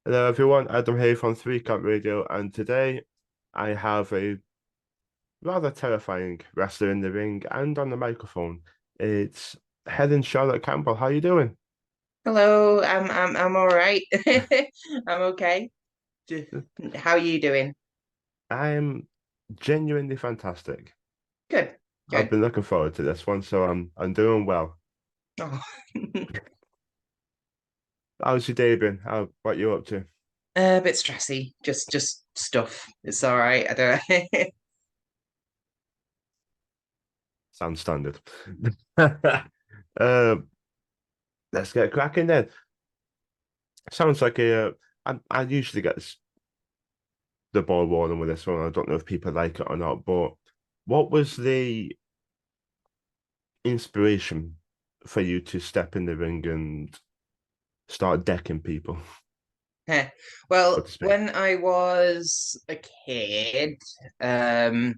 Hello everyone, Adam here from Three Cut Radio, and today I have a rather terrifying wrestler in the ring and on the microphone. It's Helen Charlotte Campbell. How you doing? Hello, I'm all right. I'm okay. How are you doing? I'm genuinely fantastic. Good, I've good. been looking forward to this one, so I'm doing well. Oh. How's your day been? What you up to? A bit stressy, just stuff. It's all right. I don't. Sounds standard. Um, let's get cracking then. Sounds like I usually get the ball rolling with this one. I don't know if people like it or not, but what was the inspiration for you to step in the ring and start decking people, so Well, to speak? when I was a kid, um,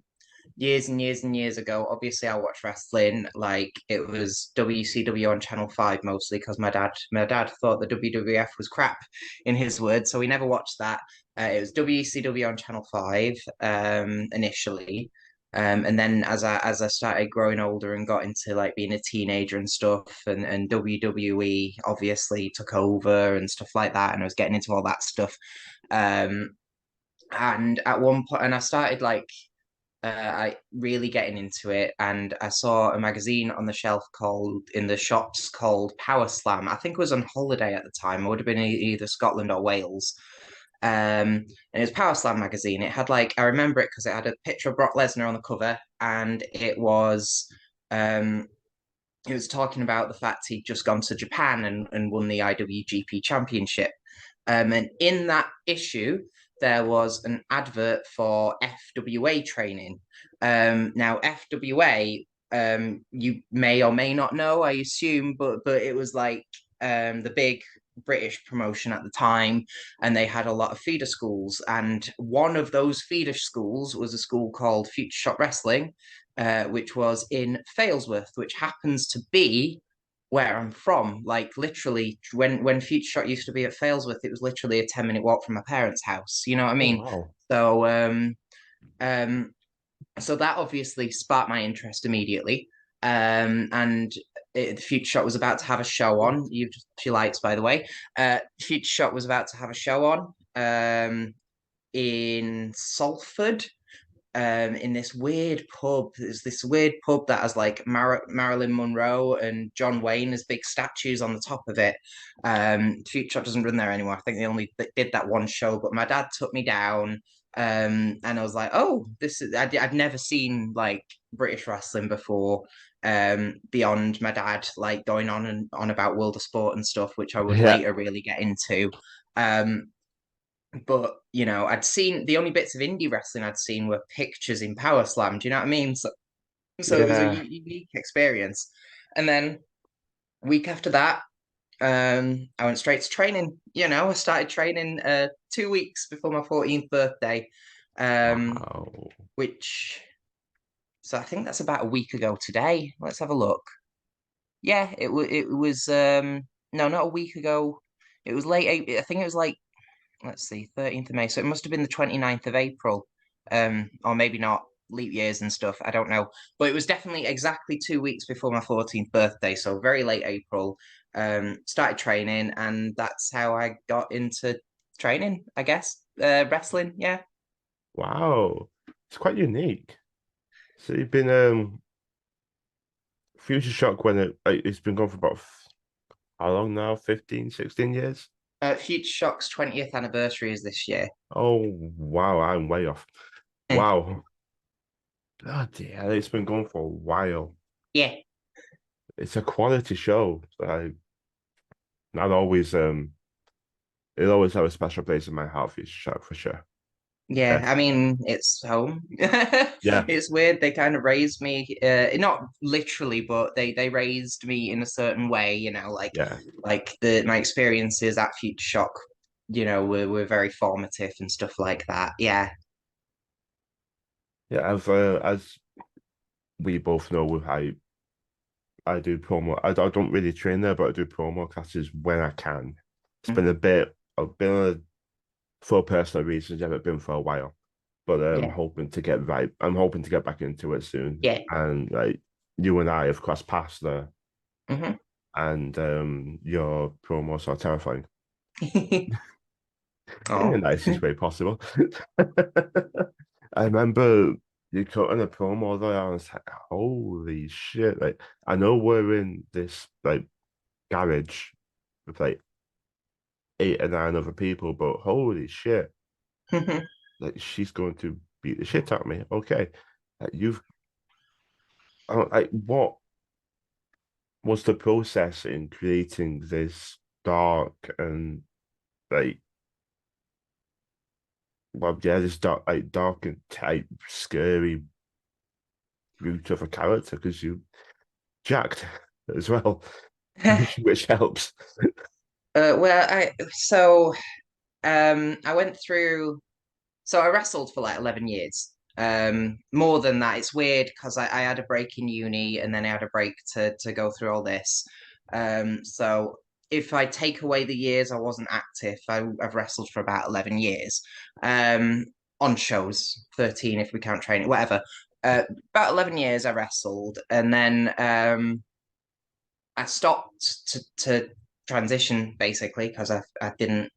years and years and years ago, obviously I watched wrestling like it was WCW on Channel 5 mostly because my dad thought the WWF was crap in his words, so we never watched that. It was WCW on Channel 5 initially. And then as I started growing older and got into like being a teenager and stuff, and WWE obviously took over and stuff like that, and I was getting into all that stuff. Um, and at one point, and I started like I really getting into it, and I saw a magazine on the shelf called in the shops called Power Slam. I think it was on holiday at the time. It would have been either Scotland or Wales. And it was Power Slam magazine. It had like I remember it because it had a picture of Brock Lesnar on the cover, and um it was talking about the fact he'd just gone to Japan and won the IWGP Championship. And in that issue, there was an advert for FWA training. Now, FWA, you may or may not know, I assume, but it was like the big British promotion at the time, and they had a lot of feeder schools. And one of those feeder schools was a school called Future Shot Wrestling, which was in Failsworth, which happens to be where I'm from. Like literally, when Future Shot used to be at Failsworth, it was literally a 10-minute walk from my parents' house. You know what I Oh mean? wow. So um, so that obviously sparked my interest immediately. And Future Shot was about to have a show on. She likes, by the way. Future Shot was about to have a show on in Salford, in this weird pub. There's this weird pub that has like Marilyn Monroe and John Wayne as big statues on the top of it. Future Shop doesn't run there anymore. I think they only did that one show, but my dad took me down. And I was like, oh, I'd never seen like British wrestling before. Beyond my dad like going on and on about World of Sport and stuff, which I would Yeah, later really get into. Um, but I'd seen the only bits of indie wrestling I'd seen were pictures in Power Slam. Do you know what I mean? So it was a yeah. unique experience. And then week after that, I went straight to training. I started training 2 weeks before my 14th birthday, um, Wow. which so I think that's about a week ago today. Let's have a look. Yeah, it was no, not a week ago. It was late April. I think it was like let's see, 13th of May. So it must have been the 29th of April. Or maybe not leap years and stuff. I don't know. But it was definitely exactly 2 weeks before my 14th birthday. So very late April. Started training, and that's how I got into training, I guess. Wrestling, yeah. Wow. It's quite unique. So you've been Future Shock when it's been going for about how long now? 15, 16 years? Future Shock's 20th anniversary is this year. Oh wow, I'm way off. Wow. Bloody hell, it's been going for a while. Yeah. It's a quality show. I'll always it'll always have a special place in my heart for Shock for sure. Yeah, I Definitely. mean, it's home. Yeah, It's weird. They kind of raised me, not literally, but they raised me in a certain way, yeah. like the my experiences at Future Shock, were very formative and stuff like that. Yeah. Yeah, as we both know, I do promo. I don't really train there, but I do promo classes when I can. It's been a bit. I've been on for personal reasons. Haven't been for a while, but I'm Yeah. hoping to get right. I'm hoping to get back into it soon. Yeah. And like you and I have crossed paths there, Hmm. and your promos are terrifying in the Oh. nicest way possible. I remember you cut in a promo there. I was like, holy shit! Like I know we're in this like garage with like 8 or 9 other people, but holy shit! Like she's going to beat the shit out of me. Okay, you've like what was the process in creating this dark and like well yeah this dark and tight scary root of a character because you jacked as well, which helps. Well, I went through. So I wrestled for like 11 years. More than that, it's weird because I had a break in uni and then I had a break to go through all this. So if I take away the years I wasn't active, I've wrestled for about 11 years. Um, on shows, 13 if we count training, whatever. About 11 years I wrestled, and then I stopped to transition basically because I didn't,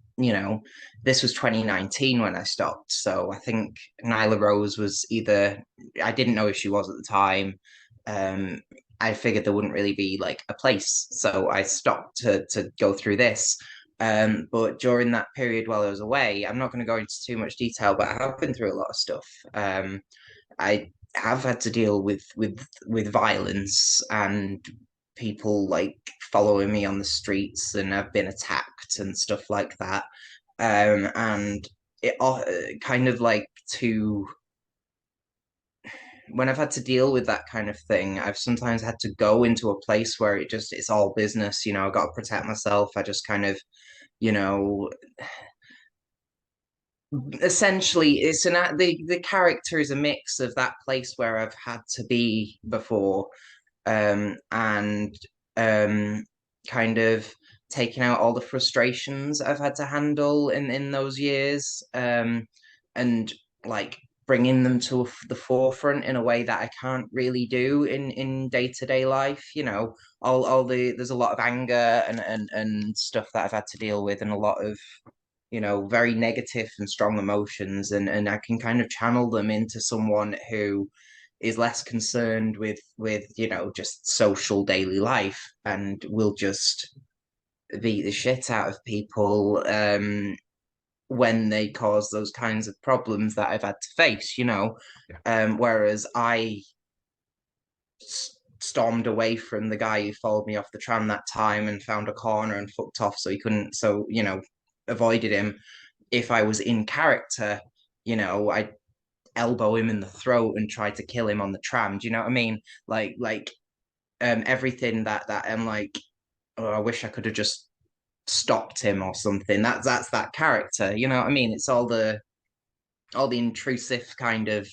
this was 2019 when I stopped. So I think Nyla Rose was either, I didn't know if she was at the time. Um, I figured there wouldn't really be like a place. So I stopped to go through this. But during that period while I was away, I'm not going to go into too much detail, but I have been through a lot of stuff. I have had to deal with violence and people like following me on the streets, and I've been attacked and stuff like that. And it kind of like to when I've had to deal with that kind of thing, I've sometimes had to go into a place where it's all business. I've got to protect myself. I just kind of, you know, essentially the character is a mix of that place where I've had to be before, and kind of taking out all the frustrations I've had to handle in those years, and like bringing them to the forefront in a way that I can't really do in day-to-day life. All there's a lot of anger and stuff that I've had to deal with, and a lot of very negative and strong emotions, and I can kind of channel them into someone who is less concerned with just social daily life and will just beat the shit out of people when they cause those kinds of problems that I've had to face. Yeah, Whereas I stormed away from the guy who followed me off the tram that time and found a corner and fucked off so he couldn't, so avoided him. If I was in character, I'd elbow him in the throat and try to kill him on the tram. Do you know what I mean? Everything that I'm like, oh, I wish I could have just stopped him or something. That's that character. You know what I mean? It's all the intrusive kind of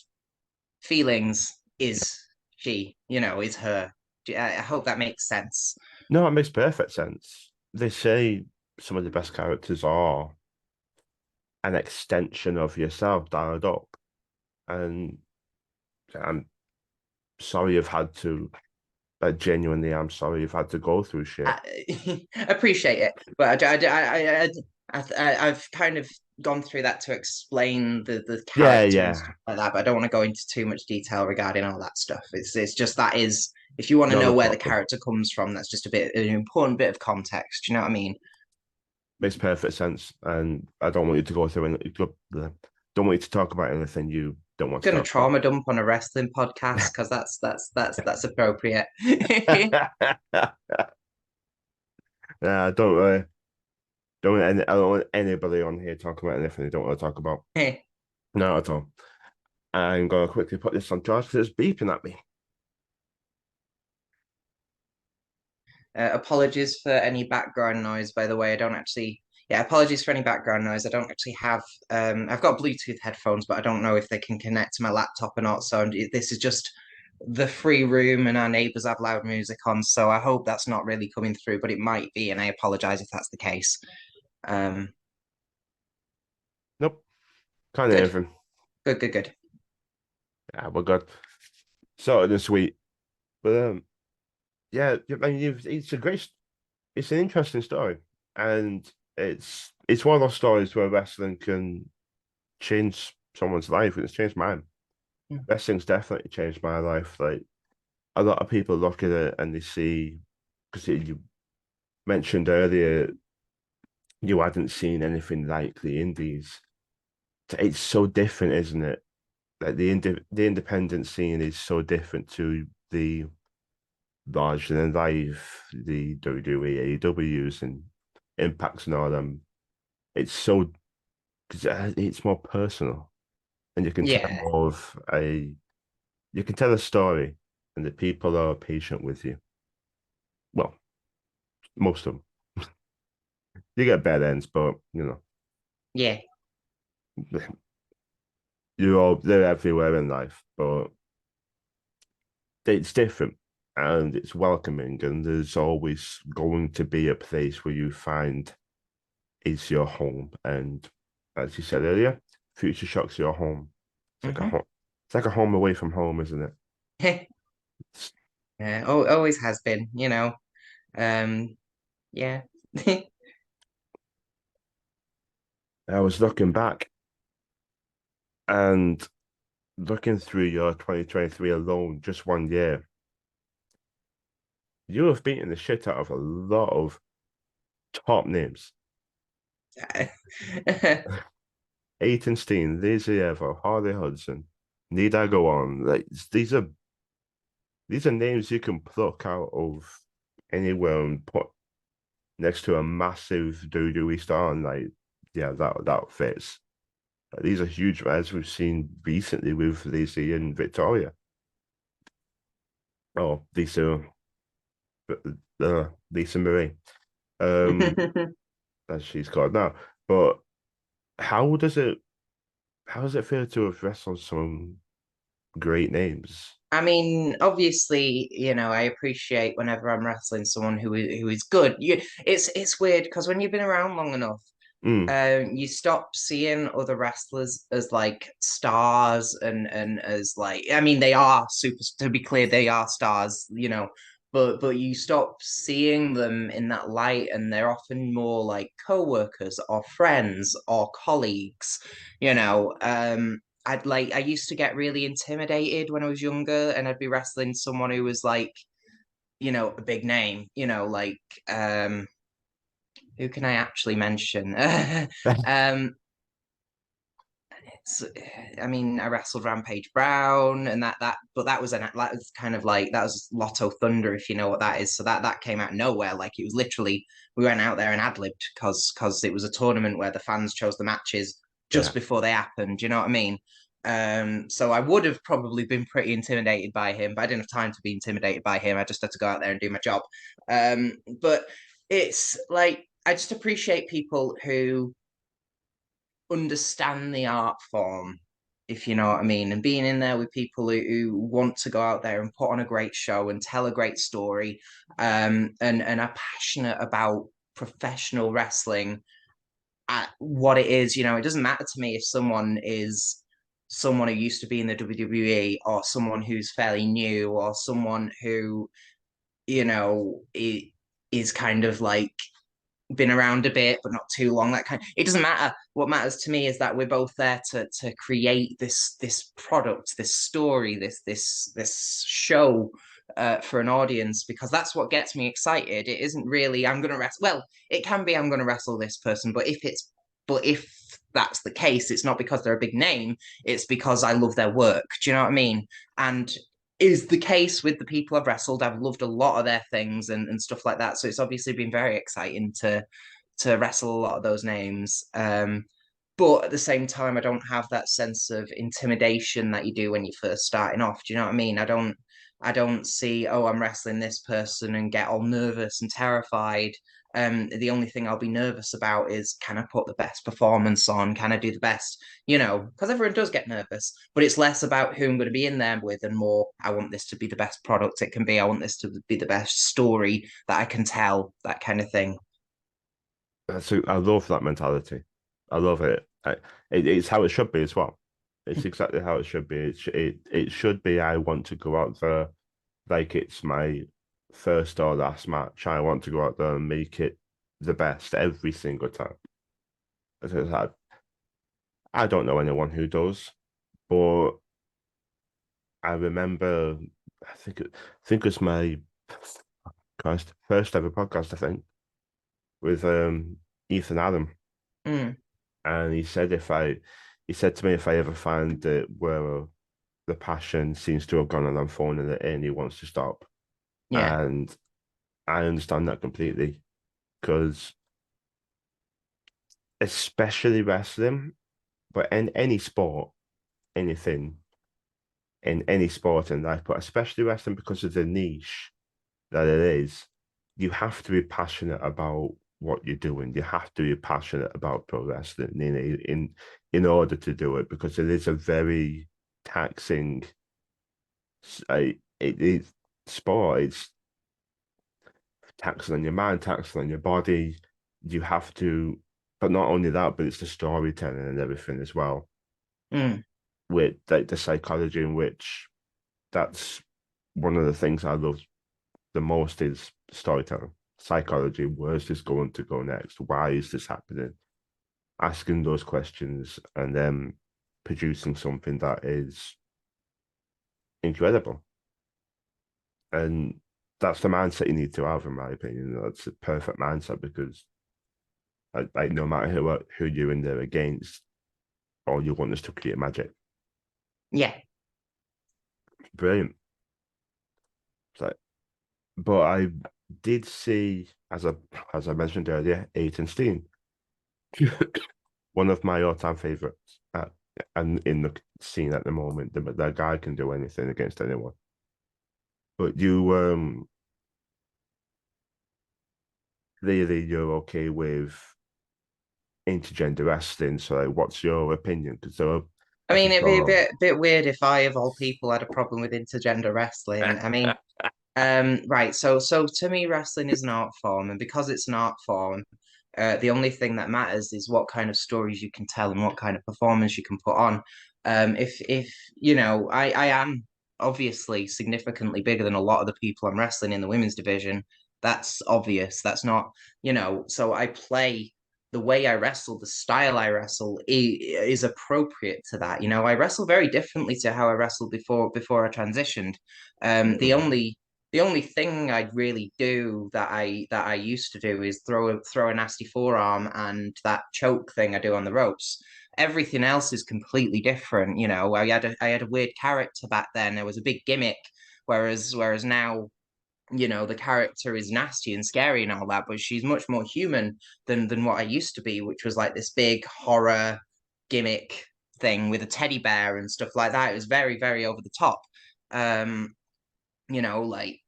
feelings is she, is her. I hope that makes sense. no, it makes perfect sense. They say some of the best characters are an extension of yourself dialed up, and I'm sorry you've had to. Genuinely, I'm sorry you've had to go through shit. I appreciate it, but I've kind of gone through that to explain the Yeah, character and yeah, stuff like that. But I don't want to go into too much detail regarding all that stuff. It's just that is, if you want to not know a where the problem. character comes from, that's just an important bit of context. You know what I mean? Makes perfect sense, and I don't want you to go through any. Don't want you to talk about anything you don't want to Gonna talk about. trauma dump on a wrestling podcast because that's appropriate. Yeah, don't I don't want anybody on here talking about anything they don't want to talk about. Hey, Not at all. I'm gonna quickly put this on charge because it's beeping at me. apologies for any background noise, by the way. I don't actually. Yeah, apologies for any background noise. I don't actually have. I've got Bluetooth headphones, but I don't know if they can connect to my laptop or not. So this is just the free room, and our neighbors have loud music on. So I hope that's not really coming through, but it might be, and I apologize if that's the case. Um, No Kind of Good, everything. good, good, good. Yeah, we're good. Sorted and sweet. But yeah, I mean, it's a it's an interesting story, and it's one of those stories where wrestling can change someone's life, and it's changed mine. Wrestling's definitely changed my life. Like a lot of people look at it and they see, because you mentioned earlier you hadn't seen anything like the indies. It's so different, isn't it? Like the independent scene is so different to the larger than life, the WWE, AEWs, and Impacts and all them. It's so because it's more personal, and you can tell Yeah, more of a you can tell a story, and the people are patient with you. Well, most of them. You get bad ends, but yeah, they're everywhere in life, but it's different and it's welcoming, and there's always going to be a place where you find is your home. And as you said earlier, Future Shock's your home. It's like a hmm home. It's like a home away from home, isn't it? It's, yeah. Always has been, you know. Um, yeah. I was looking back and looking through your 2023 alone, just 1 year, you have beaten the shit out of a lot of top names. Aiton Steen, Lazy Ever, Harley Hudson. Need I go on? Like these are names you can pluck out of anywhere and put next to a massive WWE star, and like, yeah, that fits. These are huge, as we've seen recently with Lacey and Victoria. Oh, Lisa Marie, um, as she's called now. But how does it how does it feel to have wrestled some great names? I mean, obviously, I appreciate whenever I'm wrestling someone who is good. It's weird because when you've been around long enough, Mm, you stop seeing other wrestlers as like stars and as like I mean they are super to be clear they are stars, but you stop seeing them in that light and they're often more like co-workers or friends or colleagues, you know. I used to get really intimidated when I was younger and I'd be wrestling someone who was like, a big name, who can I actually mention? um, so, I mean, I wrestled Rampage Brown, and but that was kind of like that was Lotto Thunder, if you know what that is. So that came out of nowhere. Like it was literally we went out there and ad libbed because it was a tournament where the fans chose the matches yeah, just before they happened. Do you know what I mean? So I would have probably been pretty intimidated by him, but I didn't have time to be intimidated by him. I just had to go out there and do my job. But it's like I just appreciate people who understand the art form, if you know what I mean, and being in there with people who want to go out there and put on a great show and tell a great story, and are passionate about professional wrestling at what it is. It doesn't matter to me if someone is someone who used to be in the WWE or someone who's fairly new or someone who is kind of like been around a bit, but not too long. That kind it doesn't matter. What matters to me is that we're both there to create this product, this story, this show for an audience because that's what gets me excited. It isn't really I'm gonna wrestle. Well, it can be I'm gonna wrestle this person, but if that's the case, it's not because they're a big name. It's because I love their work. Do you know what I mean? And is the case with the people I've wrestled. I've loved a lot of their things and stuff like that. So it's obviously been very exciting to wrestle a lot of those names. But at the same time, I don't have that sense of intimidation that you do when you're first starting off. Do you know what I mean? I don't see, oh, I'm wrestling this person and get all nervous and terrified. The only thing I'll be nervous about is can I put the best performance on? Can I do the best? Because everyone does get nervous, but it's less about who I'm going to be in there with and more, I want this to be the best product it can be. I want this to be the best story that I can tell, that kind of thing. I love that mentality. I love it. I, it's how it should be as well. It's exactly how it should be. It should be. I want to go out there like it's my first or last match. I want to go out there and make it the best every single time. I don't know anyone who does, but I remember. I think it was my Christ, first ever podcast. I think with Ethan Adam, Mm, and he said to me if I ever find it where the passion seems to have gone and I'm phoning it in, he wants to stop. yeah. And I understand that completely because, especially wrestling, but in any sport, anything in any sport in life, but especially wrestling because of the niche that it is, you have to be passionate about what you're doing. You have to be passionate about pro wrestling in order to do it because it is a very taxing it is sport. It's taxing on your mind, taxing on your body. You have to, but not only that, but it's the storytelling and everything as well. Mm, With the psychology in which that's one of the things I love the most is storytelling, psychology. Where's this going to go next? Why is this happening? Asking those questions and then producing something that is incredible. And that's the mindset you need to have, in my opinion. That's a perfect mindset because, like, no matter who you're in there against, all you want is to create magic. yeah. Brilliant. So, but I did see, as I mentioned earlier, Steen, one of my all-time favorites, and in the scene at the moment, the guy can do anything against anyone. But clearly, you're okay with intergender wrestling. So, like, what's your opinion? Because there are, I as mean, you it'd be a saw, bit weird if I, of all people, had a problem with intergender wrestling. I mean, right. So to me, wrestling is an art form, and because it's an art form, the only thing that matters is what kind of stories you can tell and what kind of performance you can put on. If you know, I am obviously significantly bigger than a lot of the people I'm wrestling in the women's division. That's obvious. That's not, so I play the way I wrestle, the style I wrestle is appropriate to that. I wrestle very differently to how I wrestled before I transitioned. The mm, only thing I'd really do that I used to do is throw a nasty forearm and that choke thing I do on the ropes. Everything else is completely different. I had a weird character back then. There was a big gimmick, whereas now the character is nasty and scary and all that, but she's much more human than what I used to be, which was like this big horror gimmick thing with a teddy bear and stuff like that. It was very, very over the top. Um, like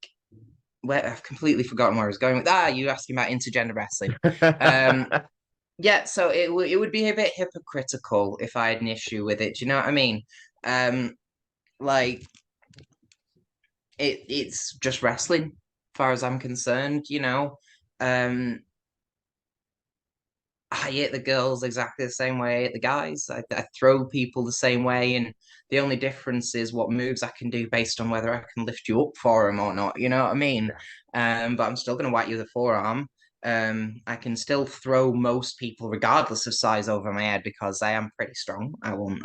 where I've completely forgotten where I was going with you asking about intergender wrestling. Um, mm. yeah, so it would be a bit hypocritical if I had an issue with it. Do you know what I mean? Um, like it's just wrestling, as far as I'm concerned. Um, I hit the girls exactly the same way I hit the guys. I throw people the same way, and the only difference is what moves I can do based on whether I can lift you up for them or not. You know what I mean? Yeah. But I'm still going to whack you with a forearm. I can still throw most people, regardless of size, over my head because I am pretty strong. I won't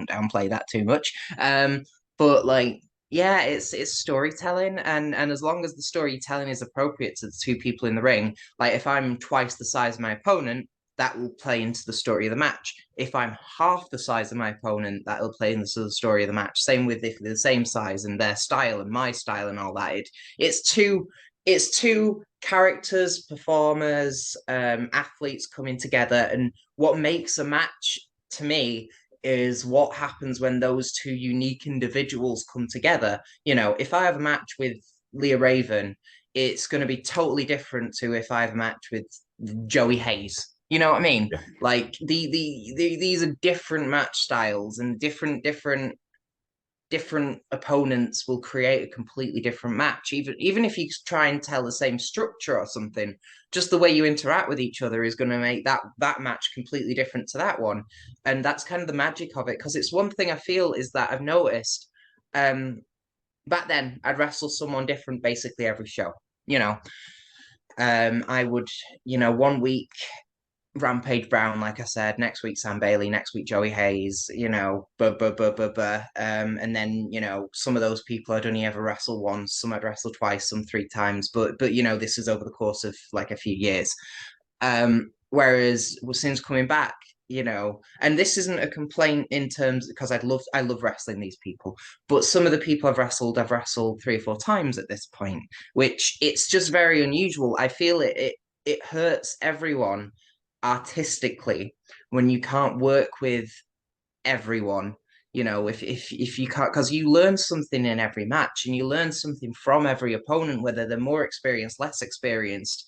downplay that too much. But like, yeah, it's storytelling, and as long as the storytelling is appropriate to the two people in the ring, like if I'm twice the size of my opponent, that will play into the story of the match. If I'm half the size of my opponent, that will play into the story of the match. Same with if they're the same size and their style and my style and all that. It's two characters, performers, athletes coming together, and what makes a match to me is what happens when those two unique individuals come together. If I have a match with Leah Raven, it's going to be totally different to if I have a match with Joey Hayes. You know what I mean? Yeah. Like these are different match styles and different different opponents will create a completely different match. Even if you try and tell the same structure or something, just the way you interact with each other is going to make that match completely different to that one. And that's kind of the magic of it. Because it's one thing I feel is that I've noticed. Back then, I'd wrestle someone different basically every show. You know, I would, one week Rampage Brown, like I said, next week Sam Bailey, next week Joey Hayes, and then some of those people I'd only ever wrestle once, some I'd wrestle twice, some three times, but this is over the course of like a few years. Whereas since coming back, and this isn't a complaint in terms because I love wrestling these people, but some of the people I've wrestled 3 or 4 times at this point, which it's just very unusual. I feel it hurts everyone artistically when you can't work with everyone. If you can't, because you learn something in every match and you learn something from every opponent, whether they're more experienced, less experienced.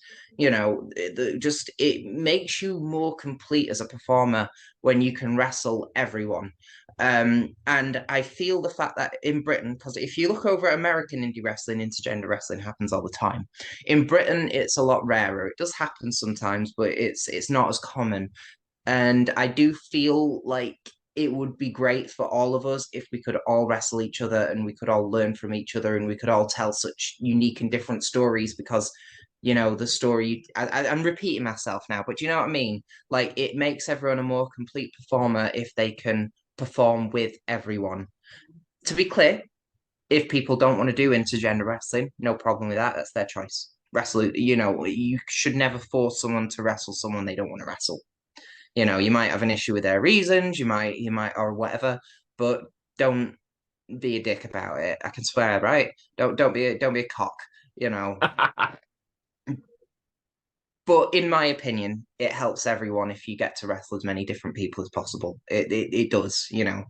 Just it makes you more complete as a performer when you can wrestle everyone. And I feel the fact that in Britain, because if you look over at American indie wrestling, intergender wrestling happens all the time. In Britain, it's a lot rarer. It does happen sometimes, but it's not as common. And I do feel like it would be great for all of us if we could all wrestle each other and we could all learn from each other and we could all tell such unique and different stories because the story I'm repeating myself now, but you know what I mean? Like it makes everyone a more complete performer if they can perform with everyone. To be clear, if people don't want to do intergender wrestling, no problem with that. That's their choice. Wrestle, you should never force someone to wrestle someone they don't want to wrestle. You might have an issue with their reasons, you might or whatever, but don't be a dick about it. I can swear, right? Don't be a cock, you know. But in my opinion, it helps everyone if you get to wrestle as many different people as possible. It does. It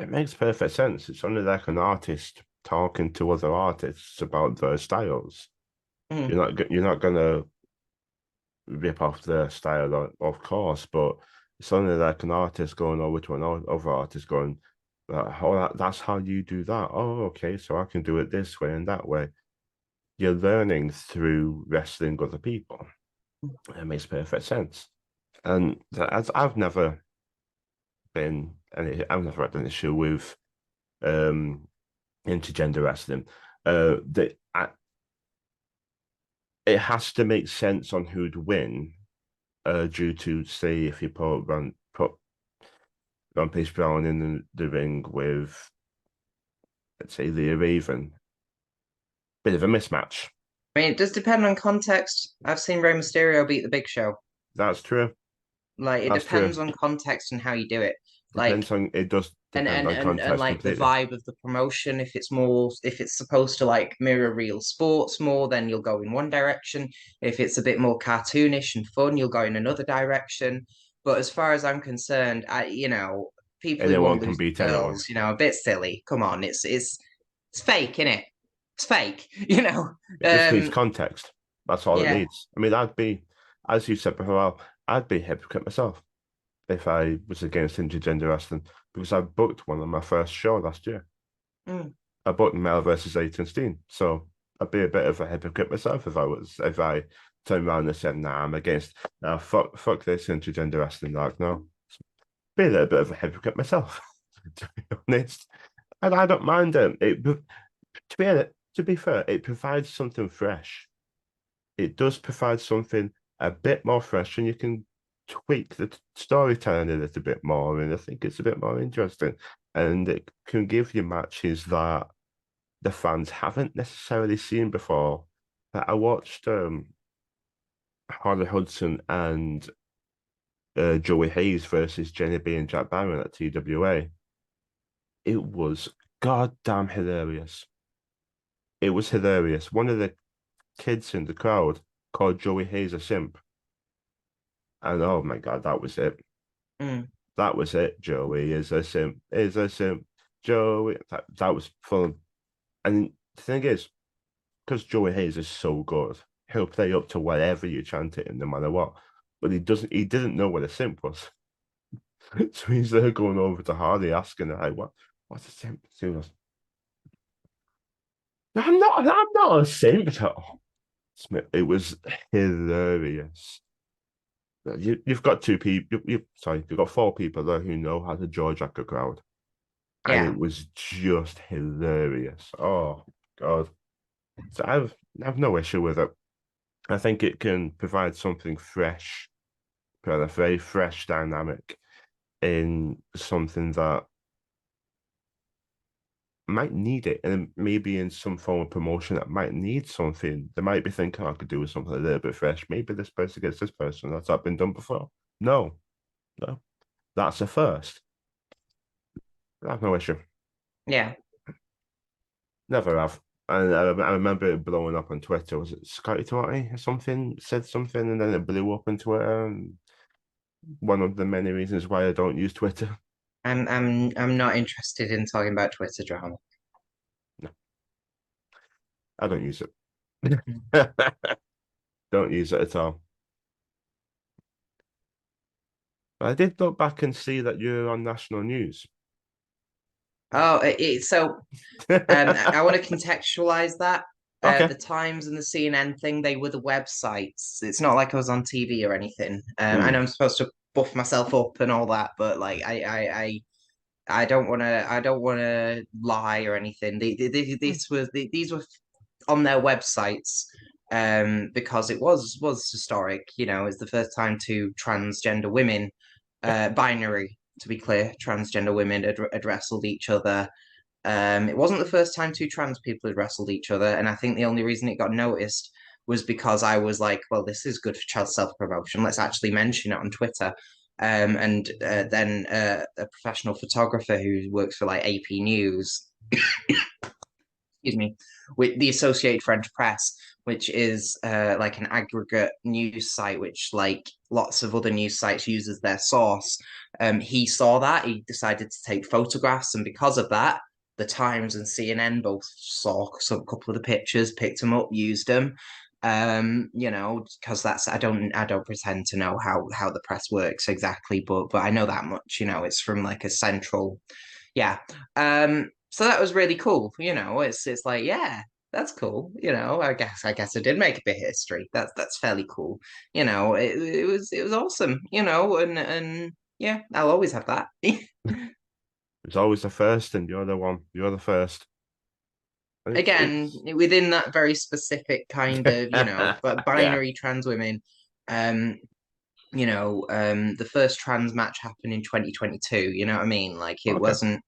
makes perfect sense. It's only like an artist talking to other artists about their styles. Mm. You're not gonna rip off their style, of course, but it's only like an artist going over to another artist going, oh, that's how you do that. Oh, okay, so I can do it this way and that way. You're learning through wrestling other people. It makes perfect sense. And as I've never I've never had an issue with intergender wrestling. It has to make sense on who'd win, due to say if you put Rampage Brown in the ring with, let's say, Leah Raven, bit of a mismatch. I mean, it does depend on context. I've seen Rey Mysterio beat the Big Show. That's true. Like, it That's depends true. on context and how you do it. Like, Depends on it does and depend and on and and context like the completely. vibe of the promotion, if it's supposed to like mirror real sports more, then you'll go in one direction. If it's a bit more cartoonish and fun, you'll go in another direction. But as far as I'm concerned, people who Anyone won't can lose to beat anyone. girls, a bit silly. Come on, it's fake, innit? It's fake. It just needs context. That's all it Yeah. needs. I mean, as you said before, I'd be a hypocrite myself if I was against intergender wrestling because I booked one on my first show last year. Mm. I booked Mel versus Steen. So I'd be a bit of a hypocrite myself if I turned around and said, nah, I'm against fuck this intergender wrestling. Like, no. Be a little bit of a hypocrite myself, to be honest. And I don't mind it. To be fair, it provides something fresh. It does provide something a bit more fresh, and you can tweak the storytelling a little bit more, and I think it's a bit more interesting. And it can give you matches that the fans haven't necessarily seen before. I watched Harley Hudson and Joey Hayes versus Jenny B and Jack Byron at TWA. It was goddamn hilarious. It was hilarious. One of the kids in the crowd called Joey Hayes a simp. And oh my God, that was it. Mm. That was it. Joey is a simp, is a simp. Joey, that was fun. And the thing is, because Joey Hayes is so good, he'll play up to whatever you chant it in, no matter what. But he didn't know what a simp was. So he's there going over to Hardy asking her, like, What's a simp? Serious. No, I'm not a simp. Oh, it was hilarious. You've got two people. Sorry, you've got four people there who know how to jaw jack a crowd, and it Yeah, was just hilarious. Oh God! So I've no issue with it. I think it can provide something fresh, a very fresh dynamic in something that might need it, and maybe in some form of promotion that might need something. They might be thinking, oh, I could do with something a little bit fresh. Maybe this person gets this person. That's not been done before. No, no, that's a first. I have no issue. yeah. Never have. And I remember it blowing up on Twitter. Was it Scotty Totty or something? Said something, and then it blew up on Twitter. And one of the many reasons why I don't use Twitter. I'm not interested in talking about Twitter drama. No, I don't use it. Don't use it at all. But I did look back and see that you're on national news. Oh, so I want to contextualize that. Okay. The Times and the CNN thing, they were the websites. It's not like I was on TV or anything. I know Mm. I'm supposed to buff myself up and all that, but like I don't wanna lie or anything. These were on their websites because it was historic. You know, it's the first time two transgender women, binary to be clear, transgender women had wrestled each other. It wasn't the first time two trans people had wrestled each other, and I think the only reason it got noticed was because I was like, well, this is good for child self-promotion. Let's actually mention it on Twitter. And then a professional photographer who works for like AP News, excuse me, with the Associated French Press, which is like an aggregate news site, which like lots of other news sites use as their source. He saw that, he decided to take photographs, and because of that, the Times and CNN both saw some couple of the pictures, picked them up, used them. You know, because that's I don't pretend to know how the press works exactly, but I know that much. You know, it's from like a central, yeah. So that was really cool. You know, it's like, yeah, that's cool. You know, I guess I did make a bit of history. That's fairly cool. You know, it was awesome. You know, and yeah, I'll always have that. It's always the first, and you're the one. You're the first. And Again, within that very specific kind of, you know, but yeah. binary trans women. Um, the first trans match happened in 2022. You know what I mean? Like it Okay. wasn't.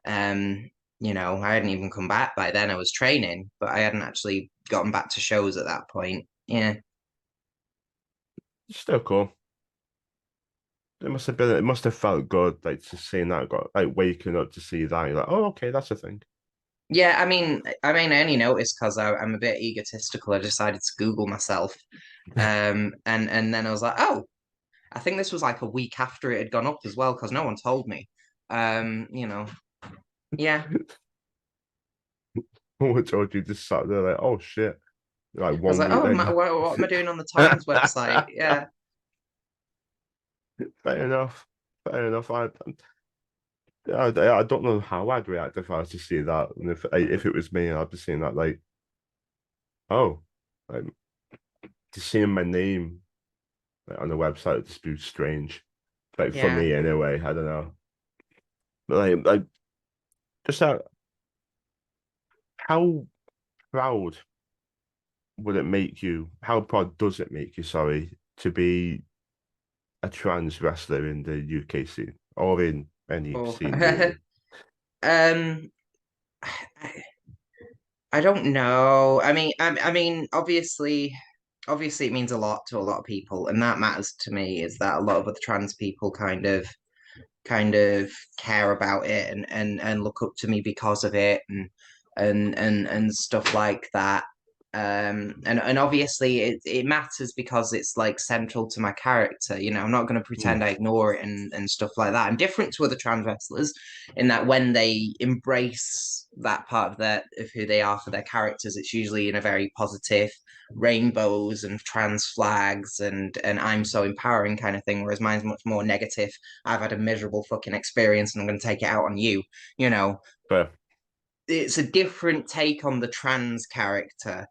Um, I hadn't even come back by then. I was training, but I hadn't actually gotten back to shows at that point. Yeah. Still cool. It must have been. It must have felt good, like to seeing that. Got like waking up to see that. You're like, oh, okay, that's a thing. Yeah, I only noticed because I'm a bit egotistical. I decided to Google myself. And then I was like, oh, I think this was like a week after it had gone up as well, because no one told me. You know, yeah. Someone told you just sat there like, oh shit. Like I was one like, week oh, later. what am I doing on the Times website? Yeah. Fair enough. Fair enough. I don't know how I'd react if I was to see that, and if it was me, I'd be seeing that like, oh, like just seeing my name like, on the website would just be strange. Like for Yeah. me anyway. I don't know. But like just how proud would it make you? How proud does it make you? Sorry, to be a trans wrestler in the UK scene or in any Oh. scene really. um. I don't know. I mean, obviously, it means a lot to a lot of people, and that matters to me. Is that a lot of other trans people kind of care about it and look up to me because of it and stuff like that. And obviously it matters because it's like central to my character. I'm not going to Mm. pretend I ignore it and stuff like that. I'm different to other trans wrestlers in that when they embrace that part of who they are for their characters, it's usually in a very positive rainbows and trans flags and I'm so empowering kind of thing. Whereas mine's much more negative. I've had a miserable fucking experience and I'm going to take it out on you. You know, But it's a different take on the trans character,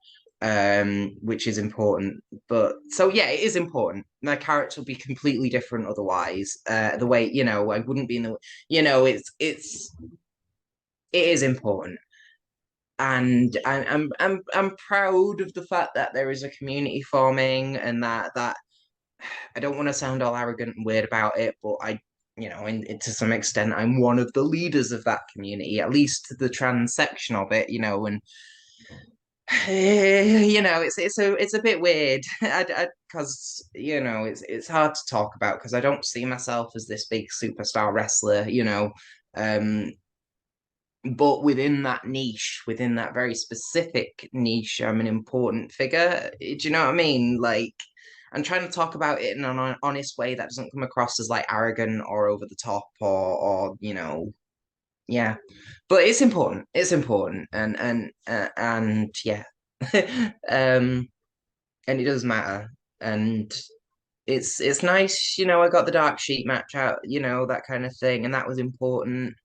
which is important. But so yeah, it is important. My character would be completely different otherwise. The way I wouldn't be in the it is important, and I'm proud of the fact that there is a community forming, and that I don't want to sound all arrogant and weird about it, but to some extent, I'm one of the leaders of that community, at least the trans section of it, and it's a bit weird, because it's hard to talk about because I don't see myself as this big superstar wrestler, um, but within that niche, within that very specific niche, I'm an important figure. Do you know what I mean? Like, I'm trying to talk about it in an honest way that doesn't come across as like arrogant or over the top or yeah. But it's important. It's important, and yeah, um, and it does matter, and it's nice. I got the dark sheet match out, that kind of thing, and that was important.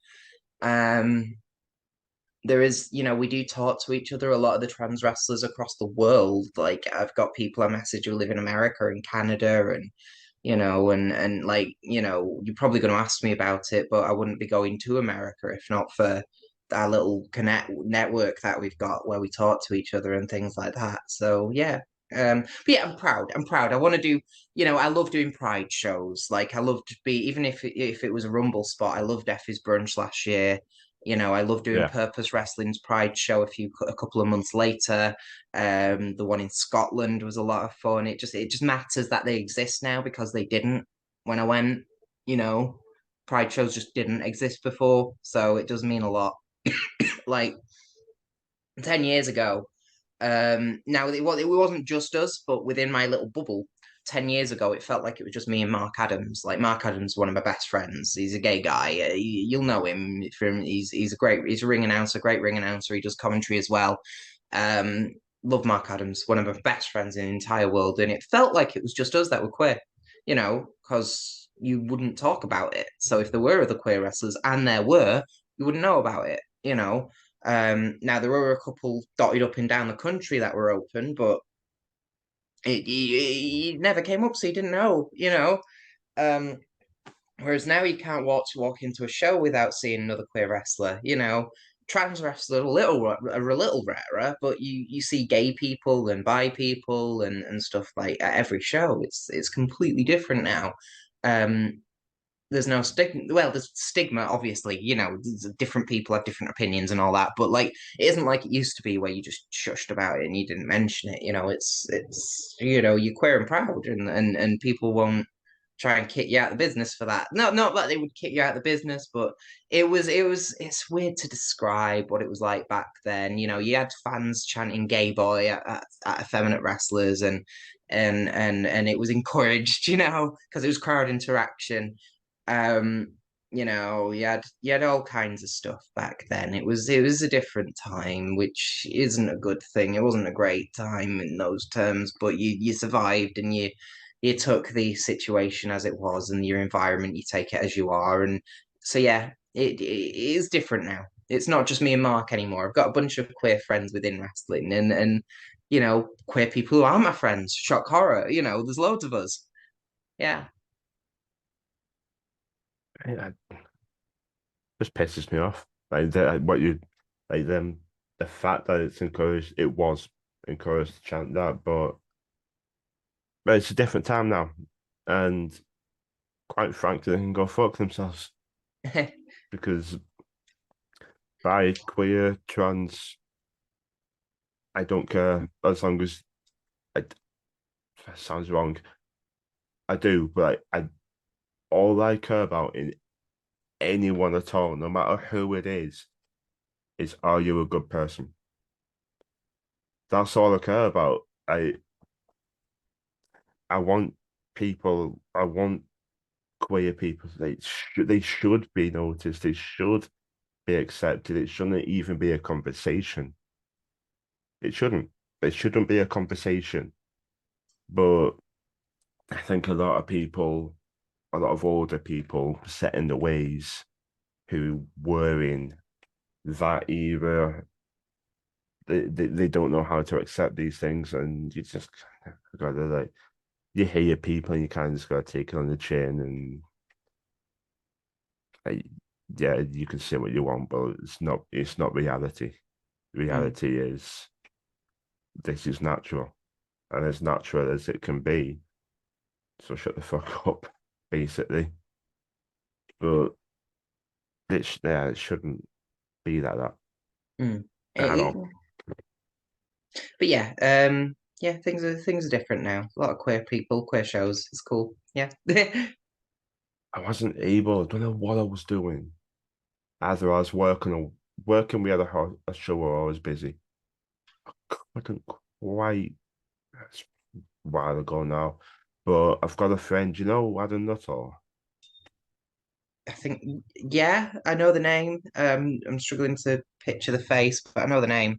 Um, there is, we do talk to each other. A lot of the trans wrestlers across the world, like I've got people I message who live in America and Canada, and and like you're probably going to ask me about it, but I wouldn't be going to America if not for our little connect network that we've got where we talk to each other and things like that. So yeah. But yeah, I'm proud. I'm proud. I want to do, I love doing pride shows. Like I love to be, even if it was a rumble spot, I loved Effie's brunch last year. I love doing yeah, Purpose Wrestling's Pride show a couple of months later. The one in Scotland was a lot of fun. It just matters that they exist now because they didn't when I went. You know, Pride shows just didn't exist before, so it does mean a lot. Like 10 years ago, now it wasn't just us, but within my little bubble. 10 years ago, it felt like it was just me and Mark Adams. Like, Mark Adams, one of my best friends. He's a gay guy. You'll know him from, he's a ring announcer, great ring announcer. He does commentary as well. Um, love Mark Adams, one of my best friends in the entire world. And it felt like it was just us that were queer, because you wouldn't talk about it. So if there were other queer wrestlers, and there were, you wouldn't know about it. Now there were a couple dotted up and down the country that were open, but it never came up, so you didn't know. Um, whereas now you can't walk into a show without seeing another queer wrestler. Trans wrestlers are a little rarer, but you see gay people and bi people and stuff like at every show. It's completely different now. Um, there's no stigma. Well, there's stigma, obviously. Different people have different opinions and all that. But like, it isn't like it used to be where you just shushed about it and you didn't mention it. It's you're queer and proud, and people won't try and kick you out of the business for that. No, not that they would kick you out of the business, but it's weird to describe what it was like back then. You had fans chanting "gay boy" at effeminate wrestlers, and it was encouraged, because it was crowd interaction. um, you had all kinds of stuff back then. It was a different time, which isn't a good thing. It wasn't a great time in those terms, but you survived and you took the situation as it was and your environment, you take it as you are. And so yeah, it is different now. It's not just me and Mark anymore. I've got a bunch of queer friends within wrestling and queer people who are my friends. Shock horror, there's loads of us. Yeah. it just pisses me off. Like what you like them the fact that it was encouraged to chant that, but it's a different time now, and quite frankly, they can go fuck themselves because bi, queer, trans, I don't care as long as it sounds wrong. I do, but all I care about in anyone at all, no matter who it is are you a good person? That's all I care about. I want I want queer people. They should be noticed. They should be accepted. It shouldn't even be a conversation. It shouldn't. It shouldn't be a conversation. But I think a lot of older people set in the ways who were in that era, they don't know how to accept these things, and you just gotta like you hear people and you kind of just gotta take it on the chin and like, yeah, you can say what you want, but it's not reality. Mm, Reality is this is natural and as natural as it can be. So shut the fuck up, basically. But it shouldn't be like that mm. at It- all. but yeah, yeah, things are different now. A lot of queer people, queer shows. It's cool. Yeah. I wasn't able, I don't know what I was doing. Either I was working, we had a show where I was busy. I couldn't quite, that's a while ago now. But I've got a friend, you know, Adam Nuttall. I think, yeah, I know the name. I'm struggling to picture the face, but I know the name.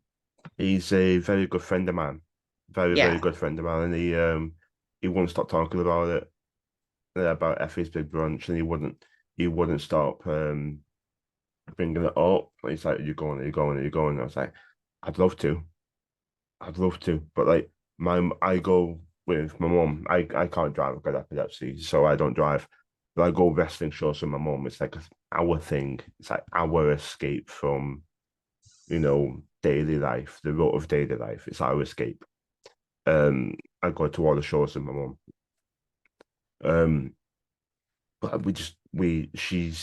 He's a very good friend of mine. Very, very Yeah. good friend of mine. And he wouldn't stop talking about it, about Effie's Big Brunch, and he wouldn't stop bringing it up. He's like, "You're going, you're going, you're going." I was like, "I'd love to, I'd love to," but like I go with my mum. I can't drive. I've got epilepsy, so I don't drive. But I go wrestling shows with my mum. It's like our thing. It's like our escape from daily life, the route of daily life. It's our escape. I go to all the shows with my mum. Um, but she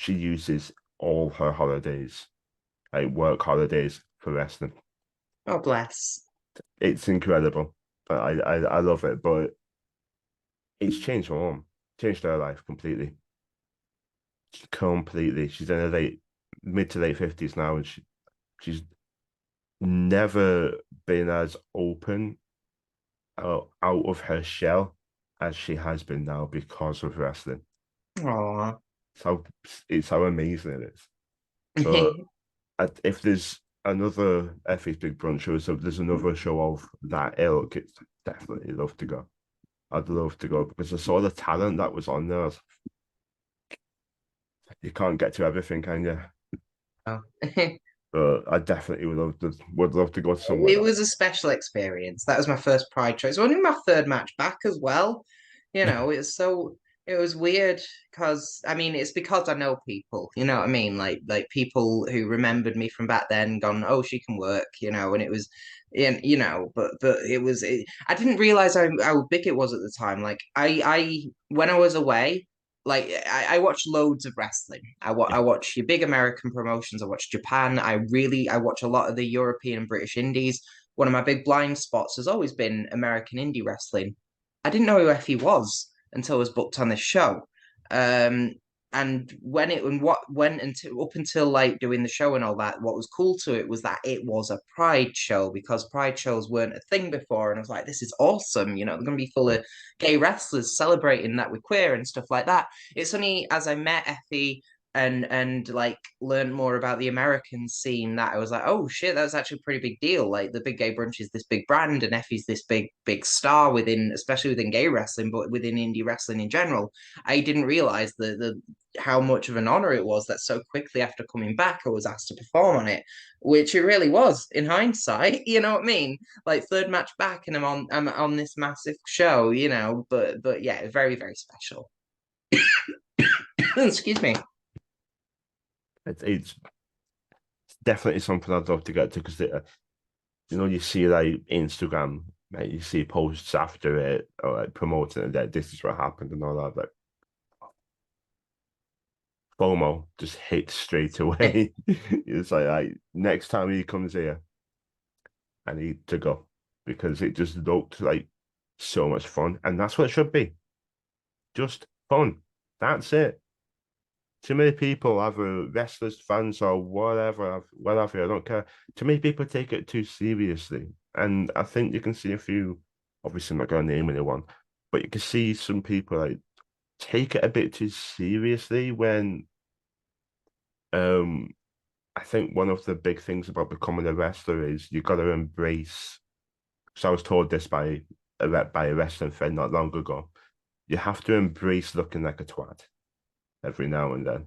uses all her holidays, like work holidays for wrestling. Oh, bless. It's incredible. I love it, but it's changed my mom, changed her life completely. Completely. She's in her mid to late 50s now, and she's never been as open out of her shell as she has been now because of wrestling. Aw. So it's how amazing it is. But if there's another Effie's Big Brunch or so there's another show of that ilk, it's definitely love to go. I'd love to go because I saw the talent that was on there. You can't get to everything, can you? Oh. But I definitely would love to go to somewhere It like was a special experience. That was my first Pride choice. Only my third match back as well. that. It was weird because I mean it's because I know people, you know what I mean? Like people who remembered me from back then gone, oh, she can work, and it was but I didn't realize how big it was at the time. Like I when I was away, like I watch loads of wrestling. I Yeah, watch your big American promotions. I watch Japan. I watch a lot of the European and British indies. One of my big blind spots has always been American indie wrestling. I didn't know who Effie was until I was booked on this show. Um, and when it and what went until up until like doing the show and all that, what was cool to it was that it was a Pride show because Pride shows weren't a thing before. And I was like, this is awesome. They're going to be full of gay wrestlers celebrating that we're queer and stuff like that. It's only as I met Effie and like learned more about the American scene that I was like, oh shit, that's actually a pretty big deal. Like the Big Gay Brunch is this big brand, and Effie's this big star within, especially within gay wrestling, but within indie wrestling in general. I didn't realize the how much of an honor it was that so quickly after coming back I was asked to perform on it, which it really was in hindsight. You know what I mean? Like third match back, and I'm on this massive show. But yeah, very very special. Excuse me. it's definitely something I'd love to get to because you see like Instagram, like you see posts after it or like promoting it that this is what happened and all that. Like FOMO just hits straight away. It's like next time he comes here, I need to go because it just looked like so much fun, and that's what it should be. Just fun. That's it. Too many people, either wrestlers, fans, or whatever, I don't care. Too many people take it too seriously, And I think you can see a few, obviously I'm not going to name anyone, but you can see some people like take it a bit too seriously when um I think one of the big things about becoming a wrestler is you got to embrace. So I was told this by a wrestling friend not long ago. You have to embrace looking like a twat every now and then.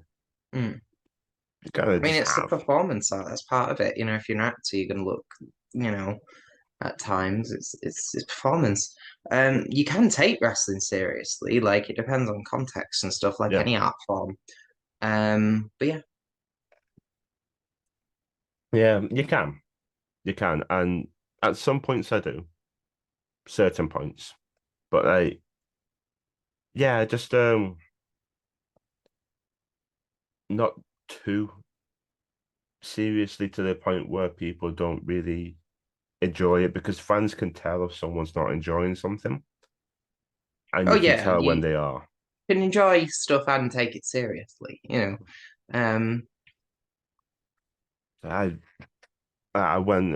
Mm. You gotta I mean, just it's the have. performance art. That's part of it. You know, if you're an actor, you're gonna look, you know, at times it's performance. You can take wrestling seriously. Like it depends on context and stuff, like Yeah, any art form. But yeah. yeah, you can, and at some points I do certain points, but like, yeah, just not too seriously to the point where people don't really enjoy it because fans can tell if someone's not enjoying something, and Oh you can yeah, tell when you they are. can enjoy stuff and take it seriously. You know. Um. I I went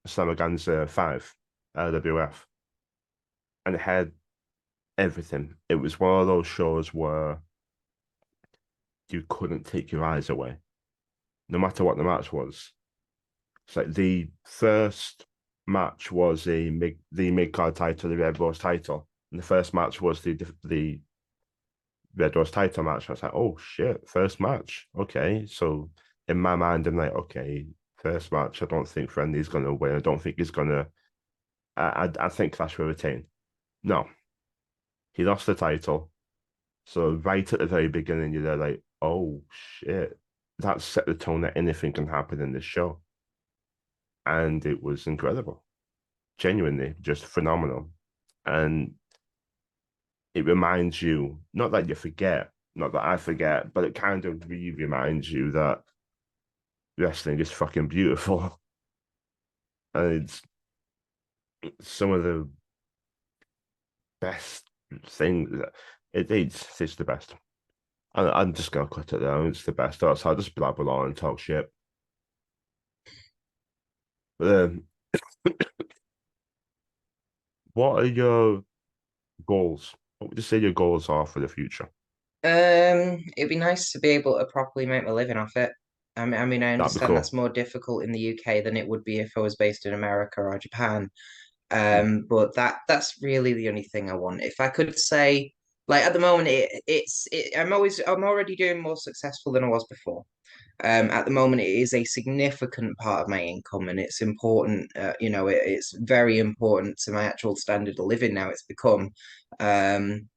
Slamaganza 5 LWF and it had everything. It was one of those shows where you couldn't take your eyes away, no matter what the match was. It's like the first match was the mid card title, the Red Rose title, and the first match was the Red Rose title match. I was like, oh shit, first match. Okay, so in my mind, I'm like, okay, first match. I don't think Friendly's gonna win. I don't think he's gonna. I think Clash will retain. No, he lost the title. So right at the very beginning, you're there like, oh shit, that set the tone that anything can happen in this show, and it was incredible, genuinely, just phenomenal, and it reminds you, not that you forget, not that I forget, but it kind of really reminds you that wrestling is fucking beautiful, and it's some of the best things. It's the best. I'm just gonna cut it down. It's the best. So I'll just blabber on and talk shit. But what are your goals? What would you say your goals are for the future? It'd be nice to be able to properly make my living off it. I That'd be understand cool. that's more difficult in the UK than it would be if I was based in America or Japan. Mm. But that's really the only thing I want. If I could say, like at the moment, I'm already doing more successful than I was before. At the moment, it is a significant part of my income, and it's important. You know, it's very important to my actual standard of living now. It's become. Um,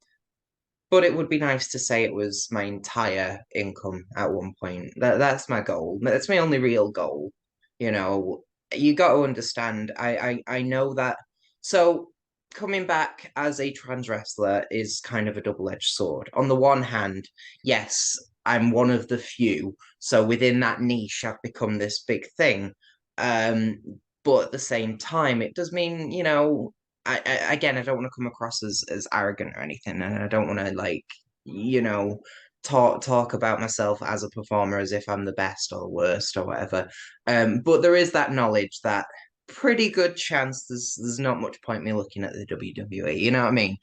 but it would be nice to say it was my entire income at one point. That's my goal. That's my only real goal. You know, you got to understand. I know that. So coming back as a trans wrestler is kind of a double-edged sword. On the one hand, yes, I'm one of the few. So within that niche, I've become this big thing. Um, but at the same time, it does mean, you know, again, I don't want to come across as arrogant or anything, and I don't want to like, you know, talk about myself as a performer as if I'm the best or worst or whatever. But there is that knowledge that pretty good chance there's not much point me looking at the WWE. You know what I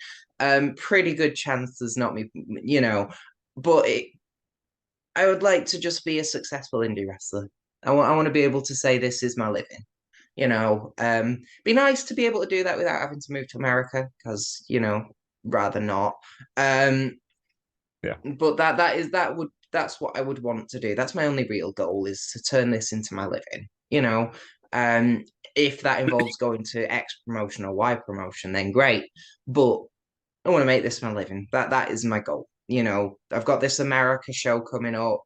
mean? Pretty good chance there's not me. You know, but I would like to just be a successful indie wrestler. I want to be able to say this is my living. You know, be nice to be able to do that without having to move to America because, you know, rather not. Um, Yeah. but that's what I would want to do. That's my only real goal is to turn this into my living. You know, um, if that involves going to X promotion or Y promotion, then great. But I want to make this my living. That is my goal. You know, I've got this America show coming up.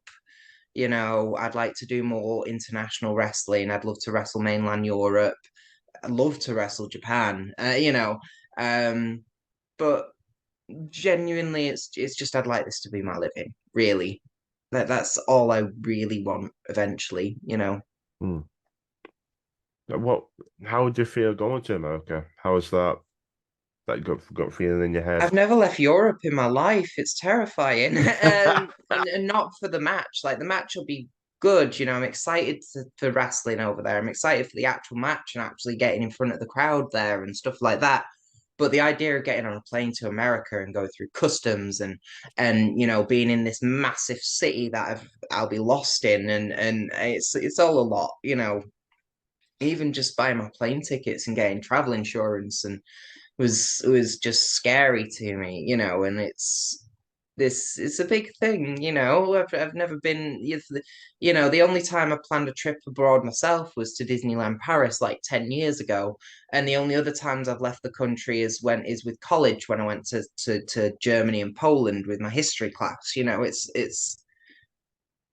You know, I'd like to do more international wrestling. I'd love to wrestle mainland Europe. I'd love to wrestle Japan. You know, um, but genuinely, it's just I'd like this to be my living. Really, that's all I really want. Eventually, you know. Mm. What? How would you feel going to America? How is that gut feeling in your head? I've never left Europe in my life. It's terrifying, and not for the match. Like the match will be. good. I'm excited for wrestling over there. I'm excited for the actual match and actually getting in front of the crowd there and stuff like that. But the idea of getting on a plane to America and go through customs and being in this massive city that I'll be lost in, and it's all a lot. Even just buying my plane tickets and getting travel insurance and was just scary to me, and it's a big thing, I've never been, the only time I planned a trip abroad myself was to Disneyland Paris like 10 years ago. And the only other times I've left the country is with college when I went to Germany and Poland with my history class. It's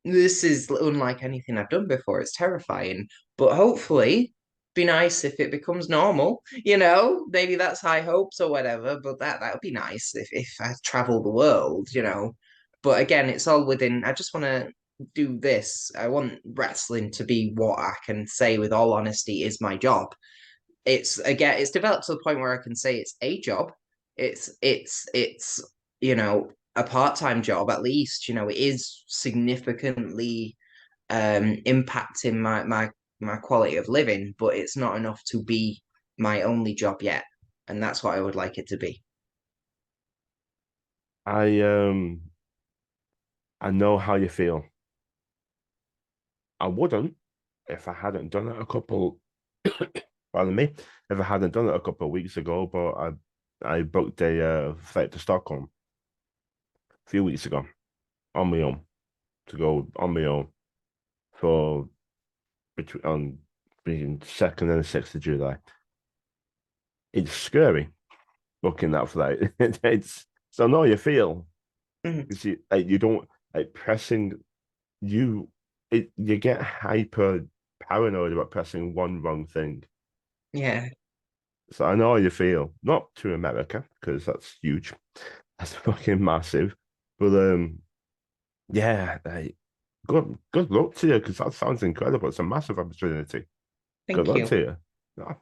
this is unlike anything I've done before. It's terrifying, but hopefully, be nice if it becomes normal. Maybe that's high hopes or whatever. But that would be nice if I travel the world. But again, it's all within. I just want to do this. I want wrestling to be what I can say with all honesty is my job. It's developed to the point where I can say it's a job. It's a part-time job at least. It is significantly impacting my quality of living, but it's not enough to be my only job yet. And that's what I would like it to be. I I know how you feel. I wouldn't if I hadn't done it a couple, pardon me, if I hadn't done it a couple of weeks ago, but I booked a flight to Stockholm a few weeks ago on my own to go on my own for between 2nd and 6th of July. It's scary booking that flight. It's so I know you feel. Mhm. You see, you don't pressing you you get hyper paranoid about pressing one wrong thing. Yeah, So I know how you feel. Not to America, because that's huge. That's fucking massive. But yeah, good luck to you, because that sounds incredible. It's a massive opportunity. Good thank luck you. to you.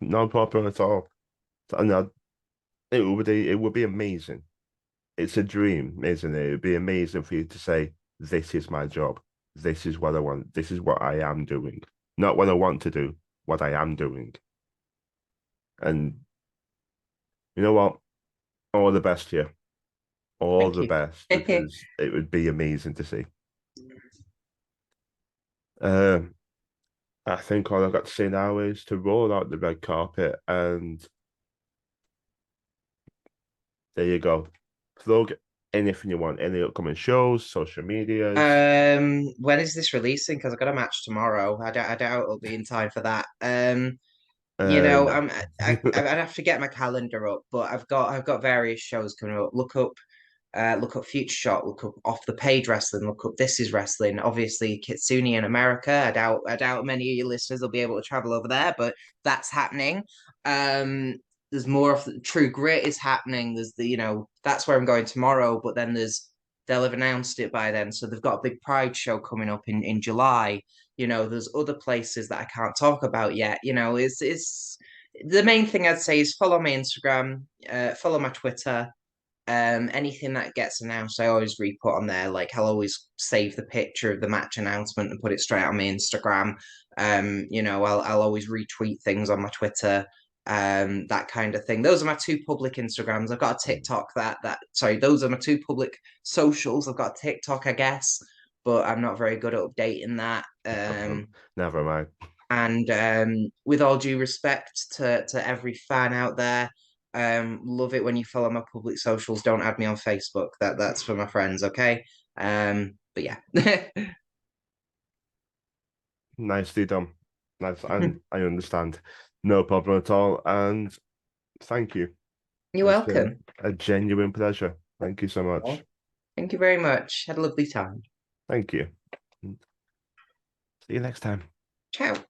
No problem at all. So, no, it would be amazing. It's a dream, isn't it? It would be amazing for you to say, this is my job. This is what I want. This is what I am doing. Not what I want to do, what I am doing. And you know what? All the best here. All Thank the you. best, because it would be amazing to see. Um, I think all I've got to say now is to roll out the red carpet, and there you go. Plug anything you want, any upcoming shows, social medias. When is this releasing? Because I've got a match tomorrow. I doubt it'll be in time for that. No. I'd have to get my calendar up, but I've got various shows coming up. Look up Future Shot, look up Off the Page Wrestling, look up This Is Wrestling. Obviously, Kitsune in America. I doubt many of your listeners will be able to travel over there, but that's happening. There's more of True Grit is happening. There's that's where I'm going tomorrow, but then they'll have announced it by then. So they've got a big Pride show coming up in July. There's other places that I can't talk about yet. It's the main thing I'd say is follow my Instagram, follow my Twitter. Anything that gets announced, I always re-put on there. Like I'll always save the picture of the match announcement and put it straight on my Instagram. I'll always retweet things on my Twitter, that kind of thing. Those are my two public Instagrams. I've got a TikTok sorry, those are my two public socials. I've got a TikTok, I guess, but I'm not very good at updating that. Never mind. And with all due respect to every fan out there, love it when you follow my public socials. Don't add me on Facebook. That's for my friends, okay? But yeah. Nicely done. Nice, and I understand. No problem at all. And thank you. You're It's welcome. a genuine pleasure. Thank you so Well, much. thank you very much. Had a lovely time. Thank you. See you next time. Ciao.